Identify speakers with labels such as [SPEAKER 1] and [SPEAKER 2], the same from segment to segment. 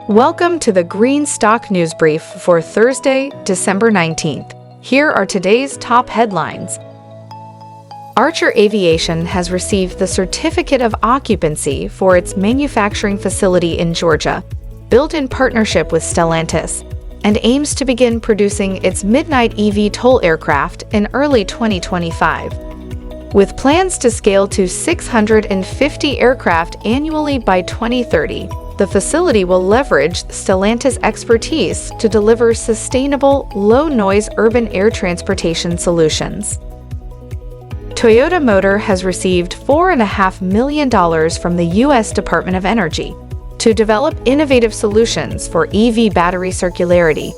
[SPEAKER 1] Welcome to the Green Stock News Brief for Thursday, December 19th. Here are today's top headlines. ACHR Aviation has received the Certificate of Occupancy for its manufacturing facility in Georgia, built in partnership with Stellantis, and aims to begin producing its Midnight eVTOL aircraft in early 2025. With plans to scale to 650 aircraft annually by 2030, the facility will leverage Stellantis' expertise to deliver sustainable, low-noise urban air transportation solutions. Toyota Motor has received $4.5 million from the U.S. Department of Energy to develop innovative solutions for EV battery circularity.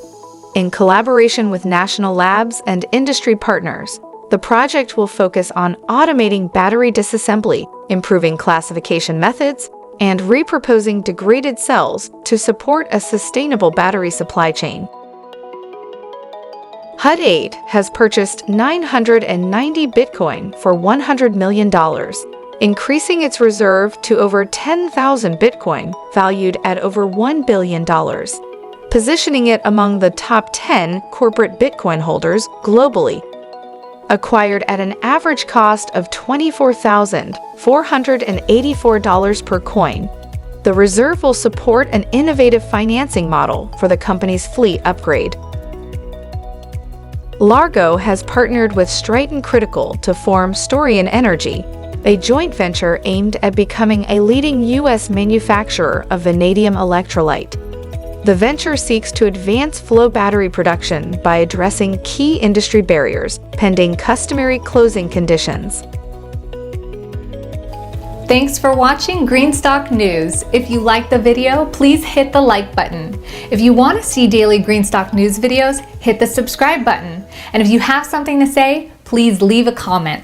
[SPEAKER 1] In collaboration with national labs and industry partners, the project will focus on automating battery disassembly, improving classification methods, and repurposing degraded cells to support a sustainable battery supply chain. HUD 8 has purchased 990 Bitcoin for $100 million, increasing its reserve to over 10,000 Bitcoin, valued at over $1 billion, positioning it among the top 10 corporate Bitcoin holders globally. Acquired at an average cost of $24,484 per coin, the reserve will support an innovative financing model for the company's fleet upgrade. Largo has partnered with Stryten Critical to form Storian Energy, a joint venture aimed at becoming a leading U.S. manufacturer of vanadium electrolyte. The venture seeks to advance flow battery production by addressing key industry barriers, pending customary closing conditions.
[SPEAKER 2] Thanks for watching Greenstock News. If you liked the video, please hit the like button. If you want to see daily Greenstock News videos, hit the subscribe button. And if you have something to say, please leave a comment.